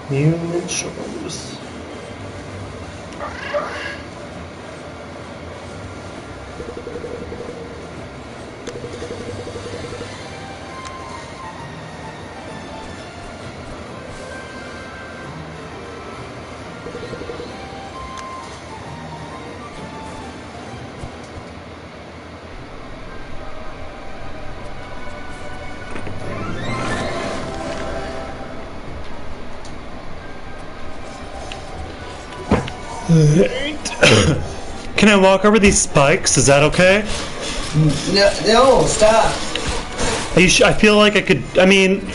Human shows. Can I walk over these spikes? Is that okay? No, stop. Are you I feel like I could. I mean,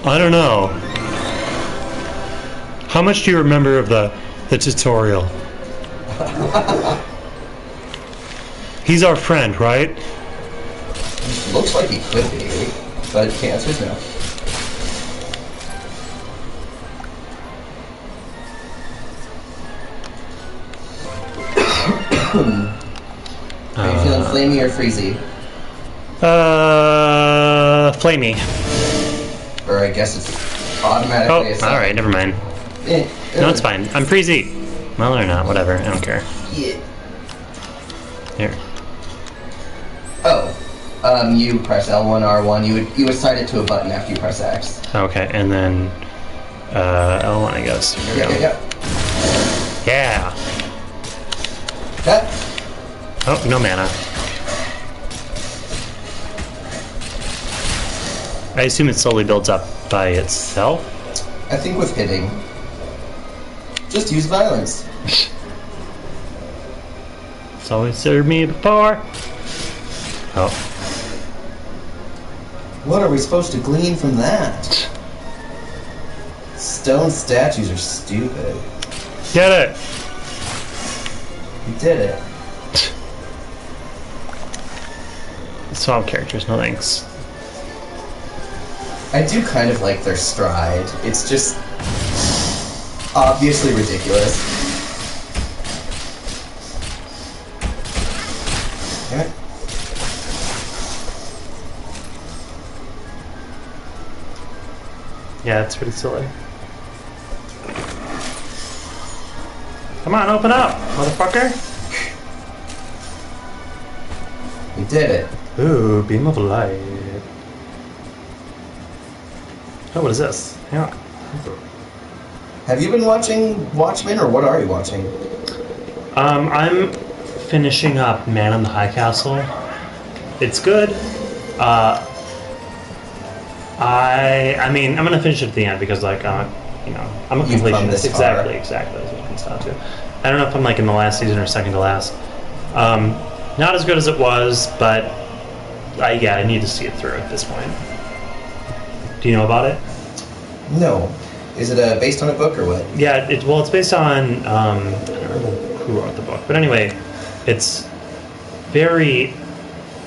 I don't know. How much do you remember of the tutorial? He's our friend, right? Looks like he could be, but the answer is no. Are you feeling flamey or freezy? Flamey. Or I guess it's automatically. Oh, all right, never mind. No, it's fine. I'm freezy. Well, or not, whatever. I don't care. Yeah. Here. Oh, you press L1, R1. You would assign it to a button after you press X. Okay, and then L1, I guess. Here we go. Yeah. That. Oh, no mana. I assume it slowly builds up by itself. I think with hitting, just use violence. It's always served me before. Oh. What are we supposed to glean from that? Stone statues are stupid. Get it! You did it. Swamp characters, no thanks. I do kind of like their stride. It's just obviously ridiculous. Okay. Yeah, it's pretty silly. Come on, open up, motherfucker! You did it. Ooh, beam of light. Oh, what is this? Hang on. Have you been watching Watchmen, or what are you watching? I'm finishing up Man in the High Castle. It's good. I mean, I'm gonna finish it at the end because, like, you know, I'm a completionist. Exactly. That's what it comes down to. I don't know if I'm like in the last season or second to last. Not as good as it was, but I need to see it through at this point. Do you know about it? No. Is it based on a book or what? Yeah, it's based on I don't know who wrote the book, but anyway, it's very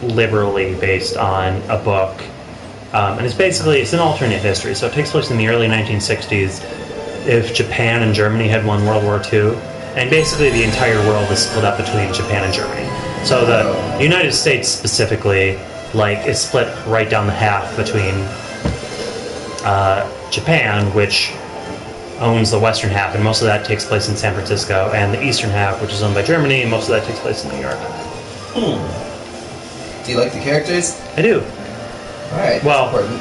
liberally based on a book, and it's an alternate history. So it takes place in the early 1960s, if Japan and Germany had won World War II, and basically the entire world is split up between Japan and Germany. So the United States specifically, like, is split right down the half between Japan, which owns the western half, and most of that takes place in San Francisco, and the eastern half, which is owned by Germany, and most of that takes place in New York. Do you like the characters? I do. Alright, well, important.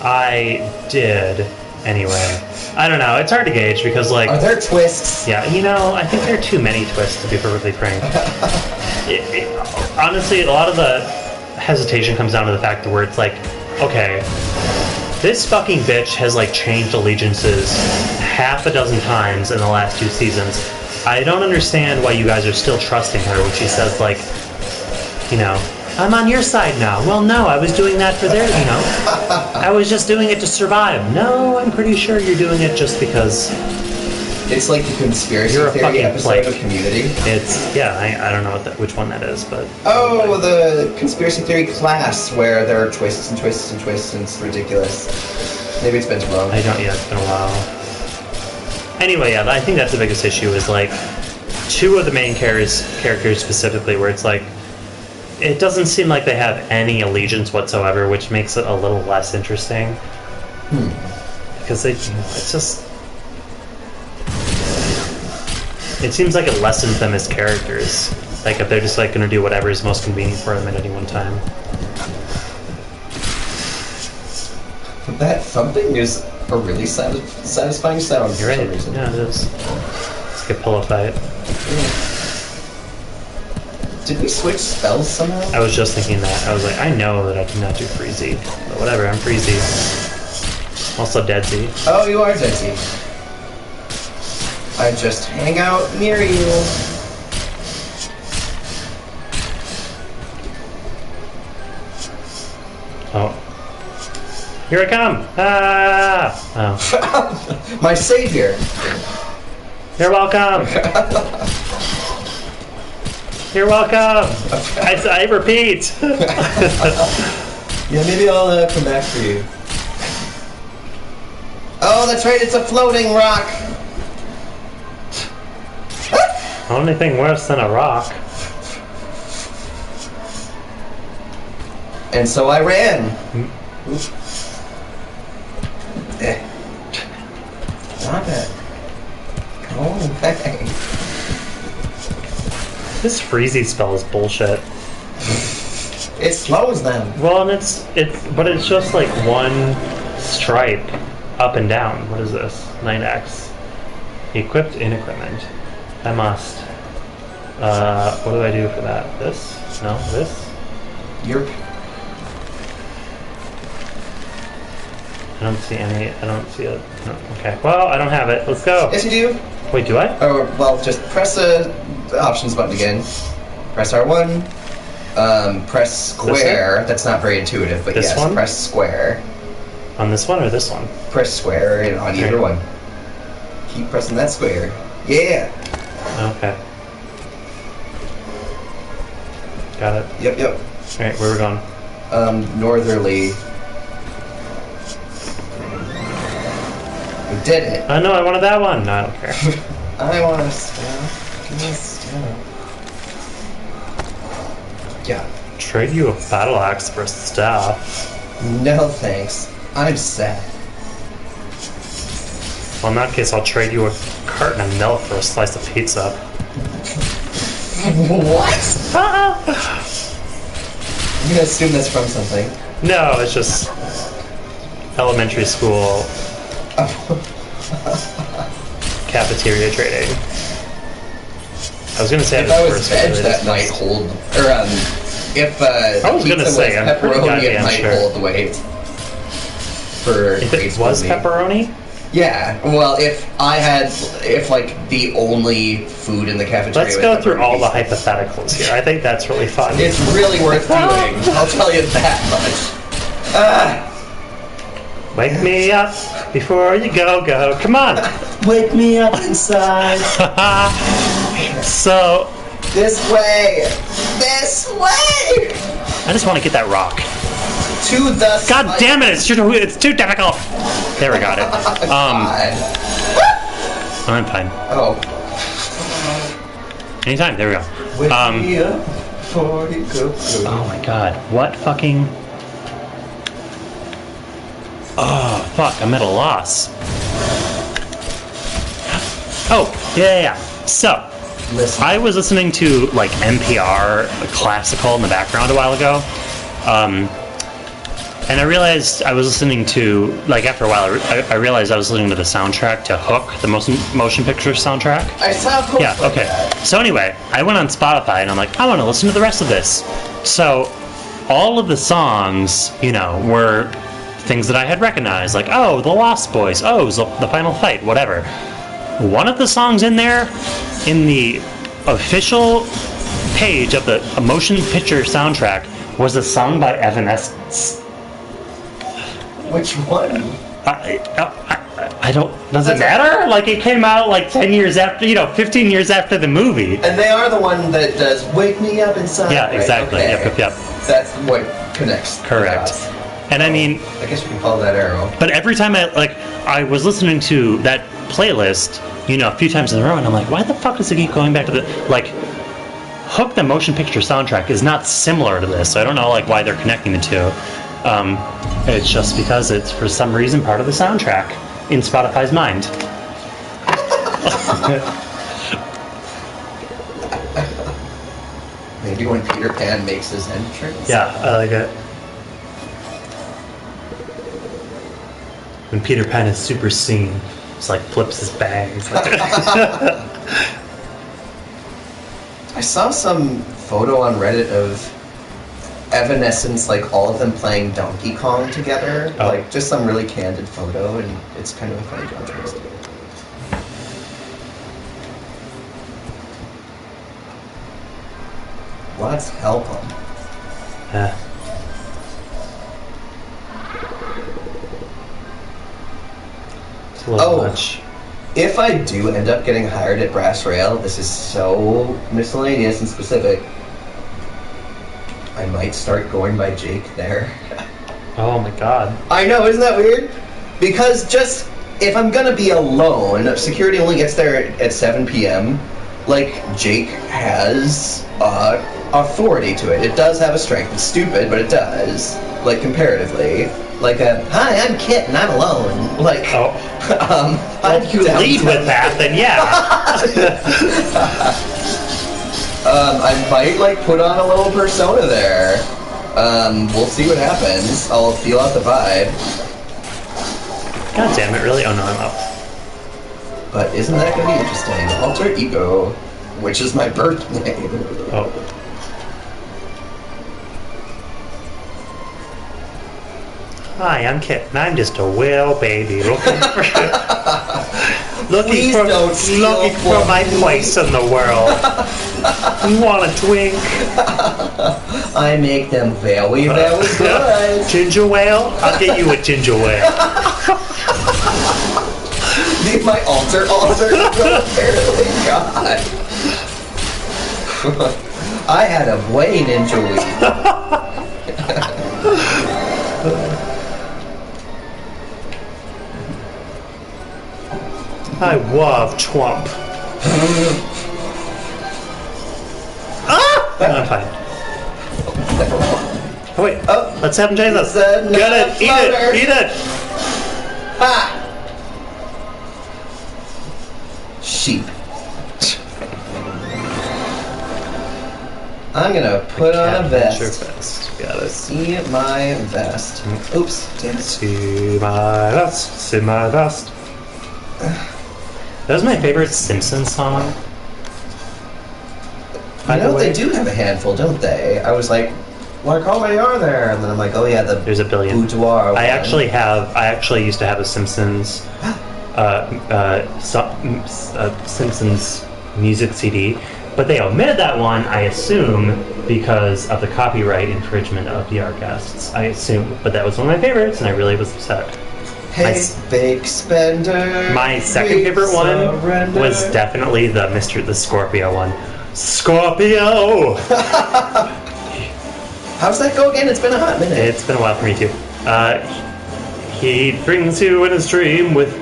I did, anyway. I don't know, it's hard to gauge, because, like... Are there twists? Yeah, you know, I think there are too many twists, to be perfectly frank. Honestly, a lot of the hesitation comes down to the fact that where it's like, okay, this fucking bitch has, like, changed allegiances half a dozen times in the last 2 seasons. I don't understand why you guys are still trusting her when she says, like, you know, I'm on your side now. Well, no, I was doing that for their, you know. I was just doing it to survive. No, I'm pretty sure you're doing it just because... It's like the conspiracy theory episode of Community. It's, yeah, I don't know which one that is, but... Oh, the conspiracy theory class, where there are twists and twists and twists, and it's ridiculous. Maybe it's been too long. I don't, yeah, it's been a while. Anyway, yeah, I think that's the biggest issue, is, like, 2 of the main characters specifically, where it's like, it doesn't seem like they have any allegiance whatsoever, which makes it a little less interesting. because it's just. It seems like it lessens them as characters. Like if they're just like going to do whatever is most convenient for them at any one time. That thumping is a really satisfying sound. You're for some right. reason. Yeah, it is. It's like a pillow fight. Did we switch spells somehow? I was just thinking that. I was like, I know that I cannot do Freezy. But whatever, I'm Freezy. Also Deadsy. Oh, you are Deadsy. I just hang out near you. Oh. Here I come! Ah! Oh. My savior. You're welcome! You're welcome! I repeat! Yeah, maybe I'll come back for you. Oh, that's right, it's a floating rock! Only thing worse than a rock. And so I ran. Stop it. Go away. This Freezy spell is bullshit. It slows them. Well, and but it's just like one stripe up and down. What is this? 9x. Equipped in equipment. I must. What do I do for that? This? No, this? You're... I don't see any. I don't see a. No, okay. Well, I don't have it. Let's go. Yes, you do. Wait, do I? Or, well, just press the options button again. Press R1. Press square. That's not very intuitive, but This yes, one? press square. On this one or this one? Press square on either Okay. one. Keep pressing that square. Yeah. Okay. Got it. Yep, yep. All right, where are we going? Northerly. We did it. Oh no, I wanted that one. No, I don't care. I want to stop. Give me a stop. Yeah. Trade you a battle axe for a staff. No thanks. I'm sad. Well, in that case, I'll trade you a carton of milk for a slice of pizza. What? I'm gonna assume that's from something. No, it's just elementary school cafeteria trading. I was gonna say If I was first veg, grade, that might hold. Or if I was the gonna pizza say, was I'm pretty pepperoni, it goddamn might sure. hold weight. For If grade it school was me. pepperoni, Yeah. Well, if like the only food in the cafeteria. let's was go through pepperoni all the pizza. hypotheticals here. I think that's really fun. It's really worth doing. I'll tell you that much. Wake me up before you go. Come on. Wake me up inside. So, This way. This way. I just want to get that rock. To the. God damn it! It's too difficult. There, we got it. God. I'm fine. Oh. Anytime. There we go. Wake me up before you go. Oh my god. What fucking... Oh, fuck. I'm at a loss. Oh, yeah. So, Listen. I was listening to, like, NPR classical in the background a while ago. And I realized I was listening to, like, after a while, I realized I was listening to the soundtrack to Hook, the motion picture soundtrack. I saw. Yeah, okay. So anyway, I went on Spotify and I'm like, I want to listen to the rest of this. So all of the songs, were things that I had recognized, like, oh, The Lost Boys, oh, The Final Fight, whatever. One of the songs in there, in the official page of the motion picture soundtrack, was a song by Evanescence. Which one? I don't. Does it matter? Like, it came out like 10 years after, 15 years after the movie. And they are the one that does "Wake Me Up Inside." Yeah, right? exactly. Okay. Yep. That's what connects. the Correct. dots. And I mean, I guess you can follow that arrow. but every time I was listening to that playlist, a few times in a row, and I'm like, why the fuck does it keep going back to Hook, the motion picture soundtrack, is not similar to this, so I don't know why they're connecting the two. It's just because it's for some reason part of the soundtrack. in Spotify's mind. Maybe when Peter Pan makes his entrance. Yeah, I like it. When Peter Pan is super seen, just like flips his bags. I saw some photo on Reddit of Evanescence, like all of them playing Donkey Kong together. Oh. Like just some really candid photo, and it's kind of a funny contrast. Let's help him. Yeah. It's a little much. If I do end up getting hired at Brass Rail, this is so miscellaneous and specific, I might start going by Jake there. Oh my god. I know, isn't that weird? Because just, if I'm gonna be alone, security only gets there at 7 p.m., like, Jake has authority to it. It does have a strength. It's stupid, but it does. Like, comparatively. Like, hi, I'm Kit, and I'm alone. Like, Oh. I'm If you lead with that, then yeah. I might, like, put on a little persona there. We'll see what happens. I'll feel out the vibe. God damn it, really? Oh no, I'm up. But isn't that gonna be interesting? Alter Ego, which is my birth name. Oh. Hi, I'm Kit, and I'm just a whale baby looking for Please don't steal for my place in the world. You want a twink? I make them very, very good. Ginger whale? I'll get you a ginger whale. Leave my alter ego, apparently. God. I had a way ninja week. I love Trump. Ah! I'm fine. Oh wait, let's have him chase us. Get it, eat it, eat it! Ha! Sheep. I'm gonna put on a vest. Got it. See my vest. Oops, damn it. See my vest, see my vest. That was my favorite Simpsons song. I know they do have a handful, don't they? I was like, like how many are there? And then I'm like, oh yeah, There's a billion. boudoir. I actually used to have a Simpsons Simpsons music CD, but they omitted that one, I assume, because of the copyright infringement of the art guests. I assume, but that was one of my favorites, and I really was upset. Hey, big spender. My second favorite one was definitely the Scorpio one. Scorpio! How's that go again? It's been a hot minute. It's been a while for me too. He brings you in his dream with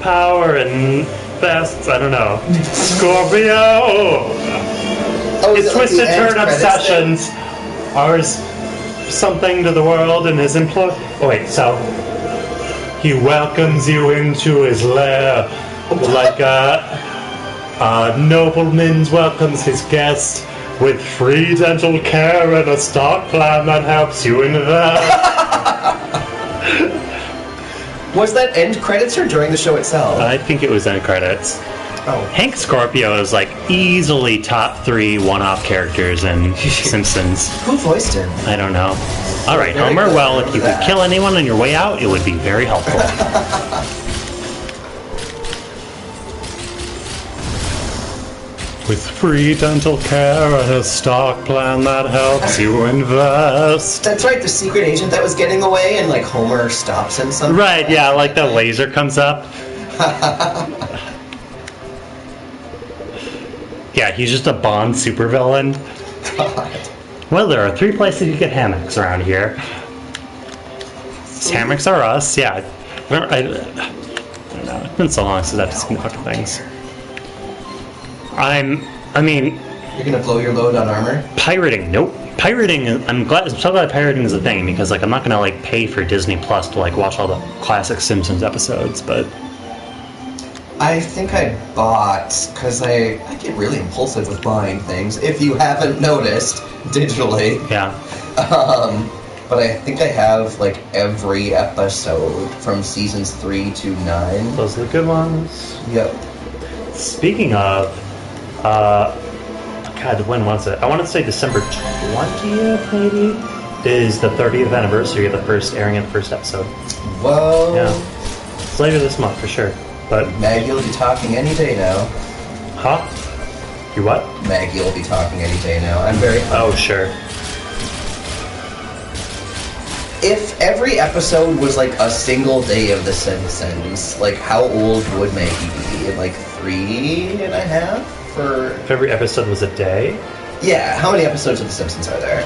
power and vests. I don't know. Scorpio! His twisted turn obsessions are something to the world and his employ. Oh wait, so he welcomes you into his lair like a nobleman welcomes his guest with free dental care and a stock plan that helps you invest. Was that end credits or during the show itself? I think it was end credits. Oh. Hank Scorpio is like easily top 3 one-off characters in Simpsons. Who voiced him? I don't know. All right, Very Homer. good. Well, if you could kill anyone on your way out, it would be very helpful. With free dental care and a stock plan that helps you invest. That's right, the secret agent that was getting away and like Homer stops him somehow. Right, yeah, like the laser comes up. Yeah, he's just a Bond supervillain. God. Well, there are 3 places you get hammocks around here. Hammocks are us, yeah. I don't know, it's been so long since I've seen fucking things. I mean, You're gonna blow your load on armor? pirating, nope. Pirating, I'm so glad pirating is a thing, because like I'm not gonna like pay for Disney Plus to like watch all the classic Simpsons episodes, but I think I bought, because I get really impulsive with buying things, if you haven't noticed, digitally. Yeah. But I think I have, like, every episode from seasons 3 to 9. Those are the good ones. Yep. Speaking of, God, when was it? I want to say December 20th, maybe, is the 30th anniversary of the first airing of the first episode. Whoa. Yeah. It's later this month, for sure. But Maggie will be talking any day now. Huh? You what? Maggie will be talking any day now. I'm very... Oh, sure. If every episode was like a single day of The Simpsons, like how old would Maggie be? Like 3.5? For... If every episode was a day? Yeah, how many episodes of The Simpsons are there?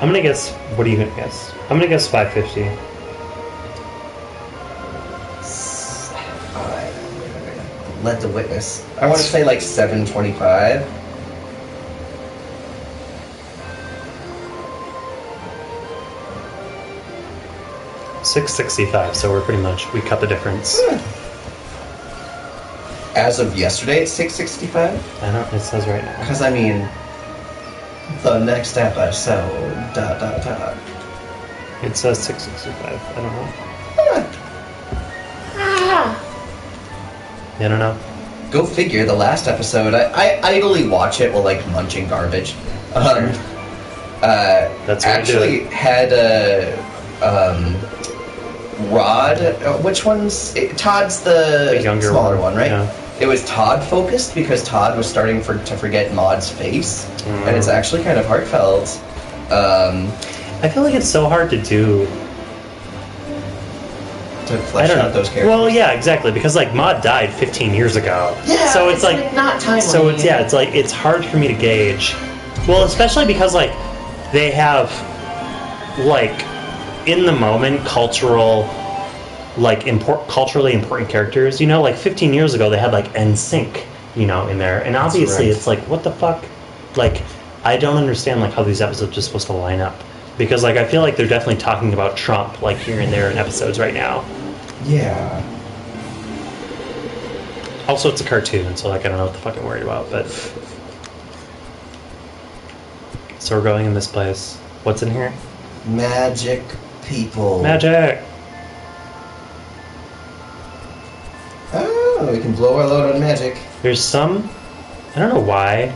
I'm gonna guess... What are you gonna guess? I'm gonna guess 550. Let the witness. I want to say like 725. $6.65, so we're pretty much... We cut the difference. As of yesterday, it's 665? I don't... It says right now. Because, I mean, the next episode, ... It says 665. I don't know. I don't know. Go figure, the last episode, I idly watch it while, like, munching garbage. Sure. That's what actually had a, Rod, which one's, Todd's the younger smaller one, right? Yeah. It was Todd focused because Todd was starting to forget Maud's face, and it's actually kind of heartfelt. I feel like it's so hard to do... To flesh out those characters. Well, yeah, exactly, because like Maud died 15 years ago. Yeah, so it's like not timely. So it's it's like it's hard for me to gauge. Well, especially because like they have like in the moment culturally important characters. You know, like 15 years ago they had like NSYNC, you know, in there, and obviously it's like what the fuck, like I don't understand like how these episodes are supposed to line up. Because, like, I feel like they're definitely talking about Trump, like, here and there in episodes right now. Yeah. Also, it's a cartoon, so, like, I don't know what the fuck I'm worried about, but... So we're going in this place. What's in here? Magic people. Magic! Oh, we can blow our load on magic. There's some... I don't know why,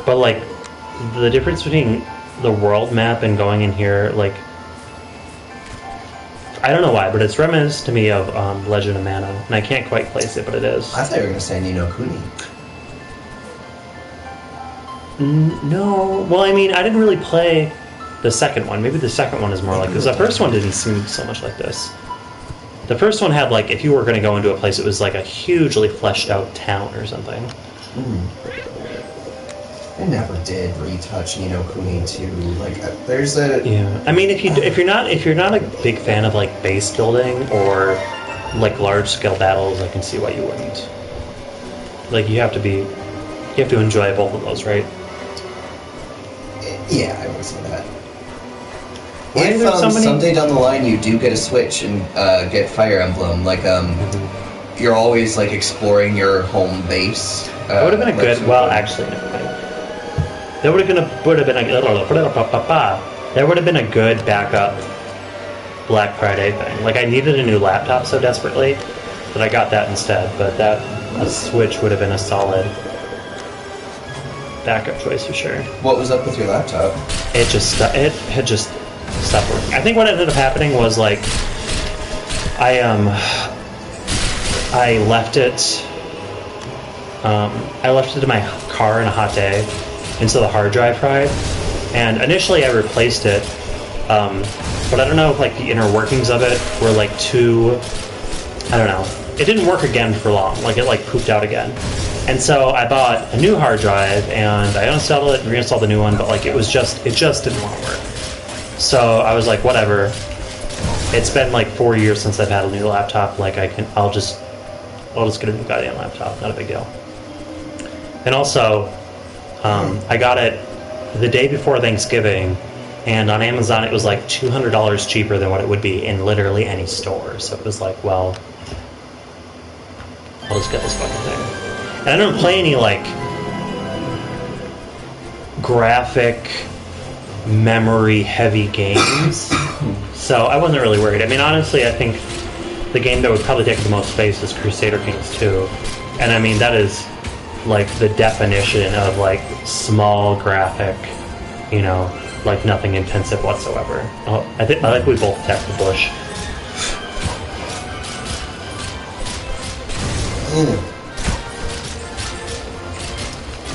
but, like, the difference between... the world map and going in here, like, I don't know why, but it's reminiscent to me of Legend of Mana, and I can't quite place it, but it is. I thought you were going to say Ni no Kuni. No, well, I mean, I didn't really play the second one. Maybe the second one is more like, because the first one didn't seem so much like this. The first one had, like, if you were going to go into a place, it was like a hugely fleshed out town or something. I never did retouch Ni no Kuni 2. Like, there's a... Yeah. I mean, if you're not a big fan of, like, base building or, like, large-scale battles, I can see why you wouldn't. Like, you have to enjoy both of those, right? Yeah, I would say that. Why is If there so many- someday down the line you do get a Switch and get Fire Emblem, like, you're always, like, exploring your home base. That would have been a good... Well, actually, never mind. That would have been a good backup Black Friday thing. Like, I needed a new laptop so desperately that I got that instead. But a Switch would have been a solid backup choice for sure. What was up with your laptop? It had just stopped working. I think what ended up happening was like I left it. I left it in my car in a hot day. And so the hard drive fried, and initially I replaced it, but I don't know if like the inner workings of it were like too, I don't know. It didn't work again for long, like it like pooped out again. And so I bought a new hard drive and I uninstalled it and reinstalled the new one, but like it just didn't want to work. So I was like, whatever. It's been like 4 years since I've had a new laptop. Like I'll just get a new goddamn laptop. Not a big deal. And also, I got it the day before Thanksgiving, And on Amazon, it was like $200 cheaper than what it would be in literally any store. So it was like, well, I'll just get this fucking thing. And I don't play any like graphic, memory heavy games. So I wasn't really worried. I mean, honestly, I think the game that would probably take the most space is Crusader Kings 2. And I mean, that is like the definition of like small graphic, you know, like nothing intensive whatsoever. Oh, I think we both attacked the bush.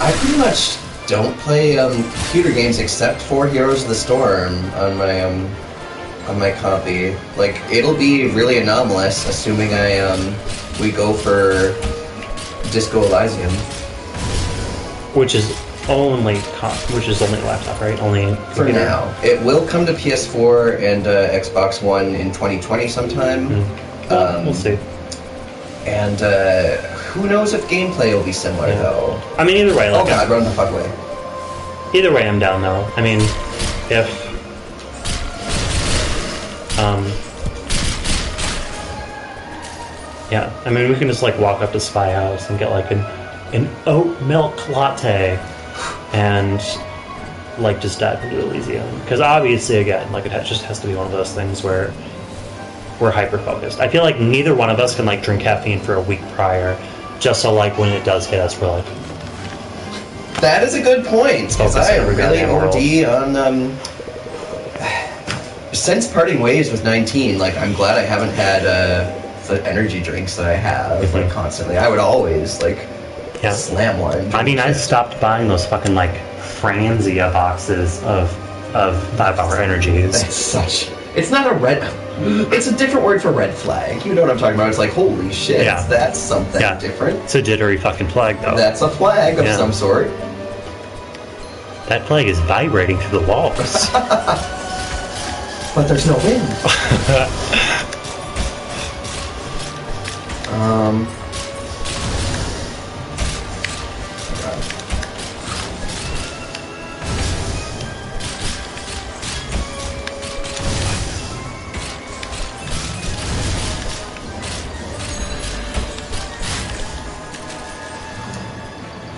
I pretty much don't play computer games except for Heroes of the Storm on my copy. Like, it'll be really anomalous, assuming we go for Disco Elysium, Which is only laptop, right? Only for now. It will come to PS4 and Xbox One in 2020 sometime. Well, we'll see. And who knows if gameplay will be similar though. I mean, either way. Like, oh god, run the fuck away. Either way, I'm down though. I mean, if yeah, I mean, we can just like walk up to Spy House and get like an oat milk latte, and like just dive into Elysium. Because obviously, again, like just has to be one of those things where we're hyper focused. I feel like neither one of us can like drink caffeine for a week prior, just so like when it does hit us, we're like. That is a good point, because I really OD on since parting ways with 19. Like, I'm glad I haven't had the energy drinks that I have like constantly. I would always like slam one. I mean, I stopped buying those fucking like Franzia boxes of 5-hour energies. That's such. It's not a red. It's a different word for red flag. You know what I'm talking about? It's like, holy shit, that's something different. It's a jittery fucking flag, though. That's a flag of some sort. That flag is vibrating through the walls. But there's no wind.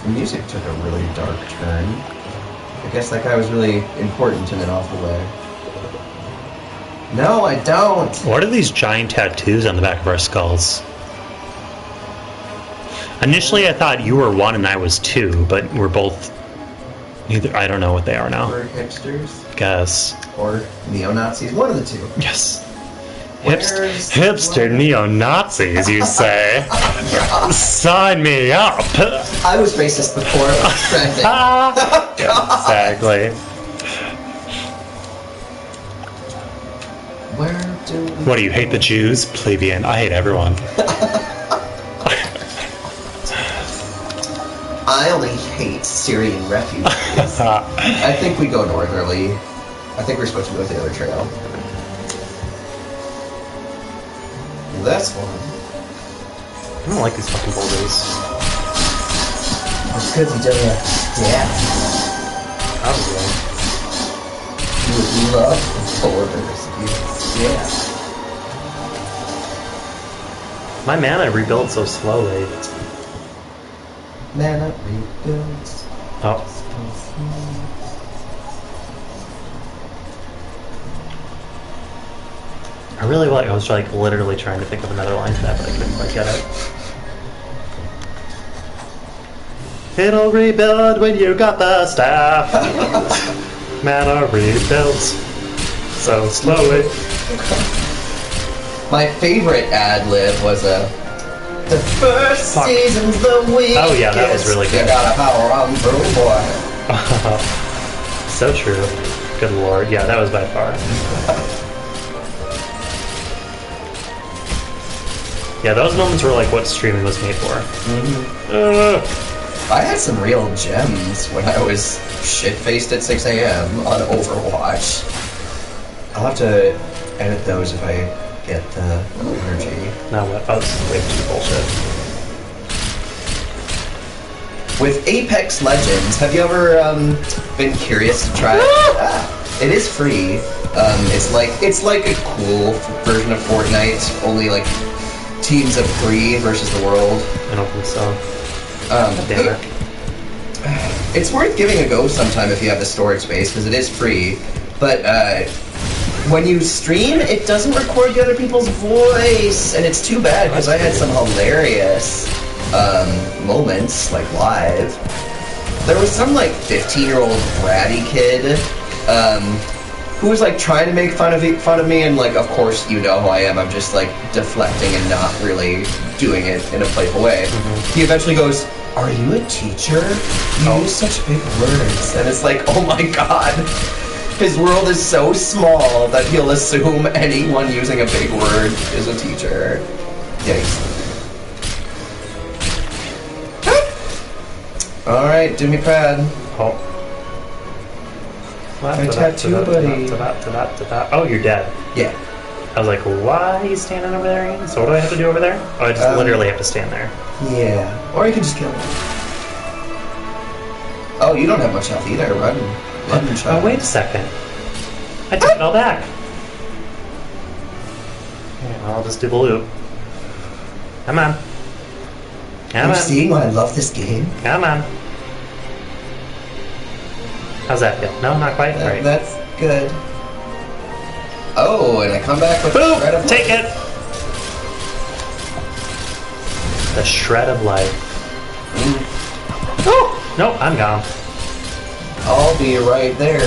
The music took a really dark turn. I guess that guy was really important and then off the way. No, I don't! What are these giant tattoos on the back of our skulls? Initially I thought you were 1 and I was 2, but we're both... neither. I don't know what they are now. We're hipsters? Guess. Or neo-Nazis, one of the two. Yes. Hipster neo-Nazis, you say? Sign me up! I was racist before it was trending. Exactly. Where do we... What do you hate the Jews? Plebeian. I hate everyone. I only hate Syrian refugees. I think we go northerly. I think we're supposed to go the other trail. This one. I don't like these fucking boulders. It's because you don't have Probably. You would love boulders. Yeah. My mana rebuilds so slowly. Mana rebuilds. Oh. I really like. I was like literally trying to think of another line to that, but I couldn't quite get it. It'll rebuild when you got the staff. Mana rebuilds so slowly. My favorite ad lib was the first season's the weakest. Oh yeah, that was really good. You got a power on through, boy. So true. Good lord. Yeah, that was by far. Yeah, those moments were like what streaming was made for. I had some real gems when I was shit-faced at 6 a.m. on Overwatch. I'll have to edit those if I get the energy. Now what? Oh, this is way too bullshit. With Apex Legends, have you ever been curious to try It is free. It's like a cool version of Fortnite, only like teams of 3 versus the world. I don't think so. Damn it. It's worth giving a go sometime if you have the storage space, because it is free. But when you stream, it doesn't record the other people's voice, and it's too bad because I had some hilarious moments like live. There was some like 15-year-old bratty kid who was like trying to make fun of me, and like, of course, you know who I am. I'm just like deflecting and not really doing it in a playful way. He eventually goes, "Are you a teacher? You use such big words." And it's like, oh my god. His world is so small that he'll assume anyone using a big word is a teacher. Yikes. Alright, do me proud. Oh. My tattoo buddy. Oh, you're dead. Yeah. I was like, why are you standing over there again? So what do I have to do over there? Oh, I just literally have to stand there. Yeah. Or you can just kill him. Oh, you don't have much health either. Run and try. Oh, wait a second. I took it all back. Okay, I'll just do the loop. Come on. Come Are you on. seeing why I love this game? Come on. How's that feel? No, not quite. Right. That's good. Oh, and I come back with Boom! a shred of Take it! The shred of life. Oh! Nope, I'm gone. I'll be right there.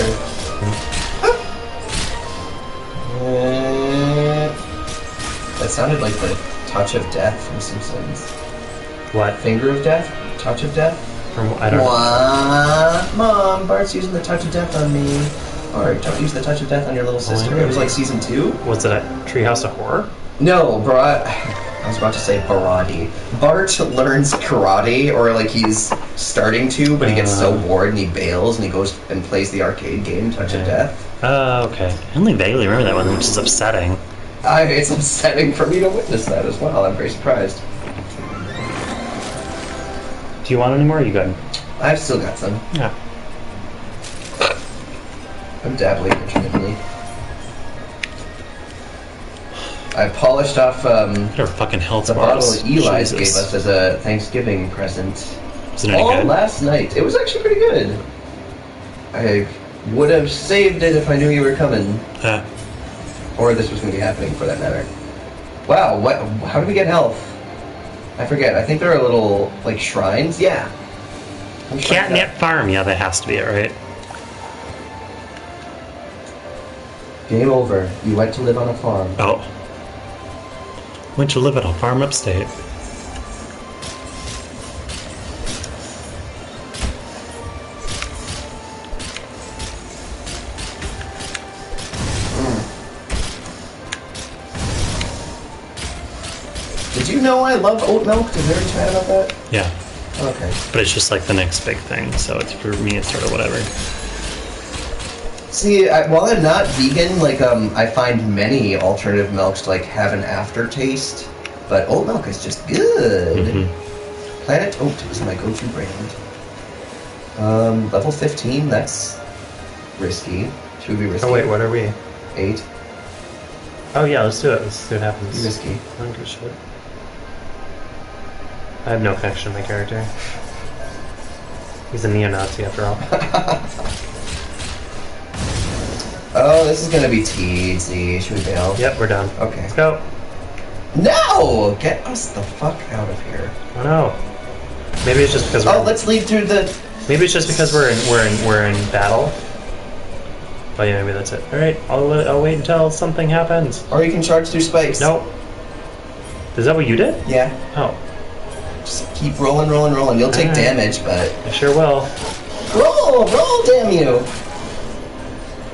That sounded like the touch of death from Simpsons. What? Finger of death? Touch of death? From I don't know. What? Mom, Bart's using the touch of death on me. Or don't use the touch of death on your little sister. It was like season 2. Was it a Treehouse of Horror? No, I was about to say Barati. Bart learns karate, or like he's starting to, but he gets so bored and he bails and he goes and plays the arcade game Touch of Death. Oh, okay. I only vaguely remember that one, which is upsetting. It's upsetting for me to witness that as well. I'm very surprised. Do you want any more? Or are you good? I've still got some. Yeah. I'm dabbling intermittently. I polished off What are fucking health the bars? bottle Eli's Jesus. gave us as a Thanksgiving present. Is it any All good? last night. It was actually pretty good. I would have saved it if I knew you were coming. Or this was going to be happening, for that matter. Wow, what? How do we get health? I forget. I think there are little, like, shrines. Yeah. Catnip Farm. Yeah, that has to be it, right? Game over. You went to live on a farm. Oh. Went to live at a farm upstate. Did you know I love oat milk? Did we already chat about that? Yeah. Okay. But it's just like the next big thing, so it's for me it's sort of whatever. See, while I'm not vegan, like, I find many alternative milks to, like, have an aftertaste. But oat milk is just good. Planet Oat is my go-to brand. Level 15, that's risky. Should we be risky? Oh wait, what are we? 8. Oh yeah, let's do it. Let's see what happens. Risky. I don't give a shit. I have no connection to my character. He's a neo-Nazi after all. Oh, this is gonna be teensy. Should we bail? Yep, we're done. Okay. Let's go. No! Get us the fuck out of here. Oh no. Maybe it's just because we're. Oh, let's lead through the. Maybe it's just because we're in battle. Oh yeah, maybe that's it. All right, I'll wait until something happens. Or you can charge through spikes. Nope. Is that what you did? Yeah. Oh, Just keep rolling. You'll take Alright. damage, but I sure will. roll, damn you!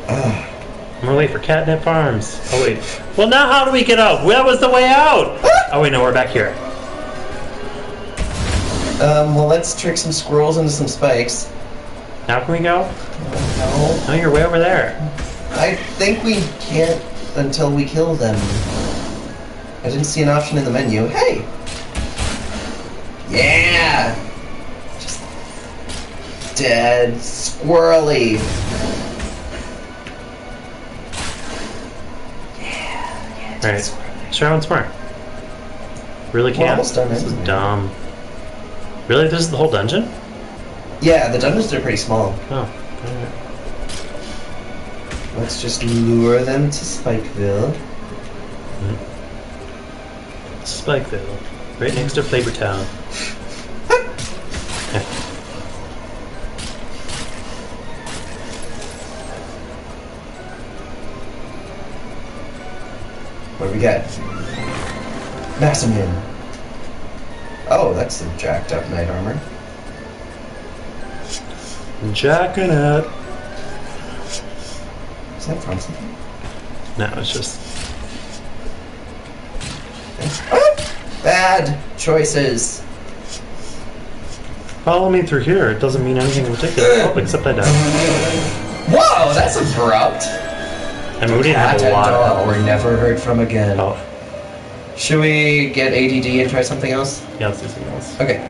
I'm gonna wait for Catnip Farms. Oh wait. Well, now how do we get out? That was the way out. Oh wait, no, we're back here. Well, let's trick some squirrels into some spikes. Now can we go? No. No, you're way over there. I think we can't until we kill them. I didn't see an option in the menu. Hey! Yeah! Just dead squirrely. Alright. Let's try once more. Really We're can't? almost done This is anyway. dumb. Really? This is the whole dungeon? Yeah, the dungeons are pretty small. Oh. Alright. Let's just lure them to Spikeville. Spikeville. Right next to Flavor Town. What do we got? Maximin. Oh, that's some jacked up knight armor. Jacking it. Is that from something? No, it's just... Bad choices. Follow me through here. It doesn't mean anything in particular. Oh, except I died. Whoa, that's abrupt. I mean, we didn't have Cat a and lot of dog were health. never heard from again. Oh, Should we get ADD and try something else? yeah, let's do something else. Okay.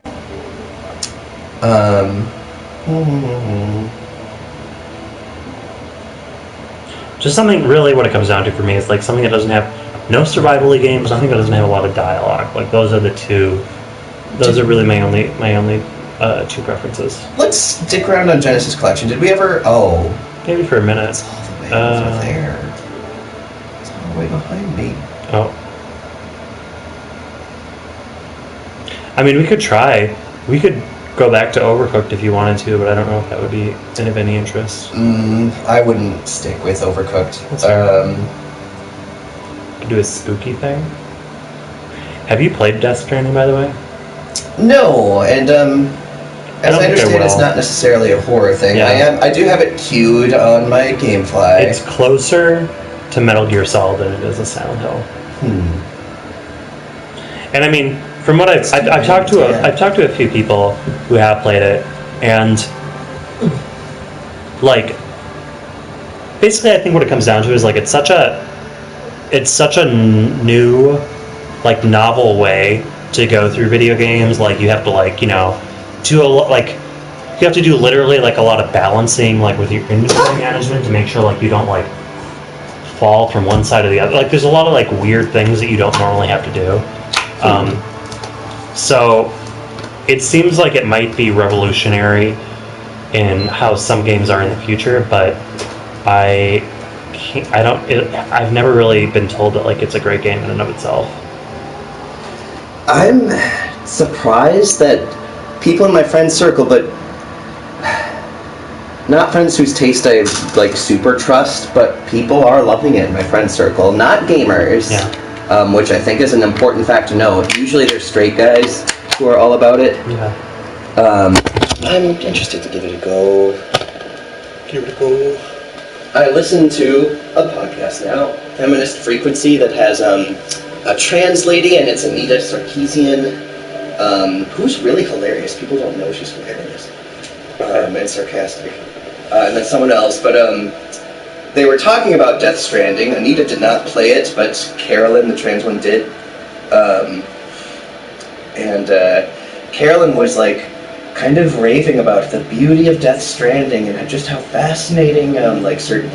Just something really what it comes down to for me is like something that doesn't have no survival-y games, something that doesn't have a lot of dialogue. Like those are the two. Those are really my only two preferences. Let's stick around on Genesis Collection. Did we ever? Oh, Maybe for a minute. it's all the way over there. It's all the way behind me. Oh. I mean, we could try. We could go back to Overcooked if you wanted to, but I don't know if that would be of any interest. I wouldn't stick with Overcooked. That's fair. Could do a spooky thing. Have you played Death Stranding, by the way? No, and as don't I think I understand, it's will. not necessarily a horror thing. Yeah. I do have it queued on my GameFly. It's closer to Metal Gear Solid than it is to Silent Hill. And I mean, from what I've talked to a few people who have played it, and like, basically, I think what it comes down to is like it's such a new, like, novel way to go through video games. Like you have to do a lot, like you have to do literally like a lot of balancing, like with your inventory management to make sure like you don't like fall from one side to the other. Like there's a lot of like weird things that you don't normally have to do. So it seems like it might be revolutionary in how some games are in the future, but I've never really been told that like it's a great game in and of itself. I'm surprised that people in my friend circle, but not friends whose taste I like super trust, but people are loving it in my friend circle. Not gamers, which I think is an important fact to know. Usually they're straight guys who are all about it. Yeah. I'm interested to give it a go. I listen to a podcast now, Feminist Frequency, that has a trans lady, and it's Anita Sarkeesian, who's really hilarious. People don't know she's hilarious and sarcastic. And then someone else, but they were talking about Death Stranding. Anita did not play it, but Carolyn, the trans one, did. And Carolyn was like kind of raving about the beauty of Death Stranding and just how fascinating like certain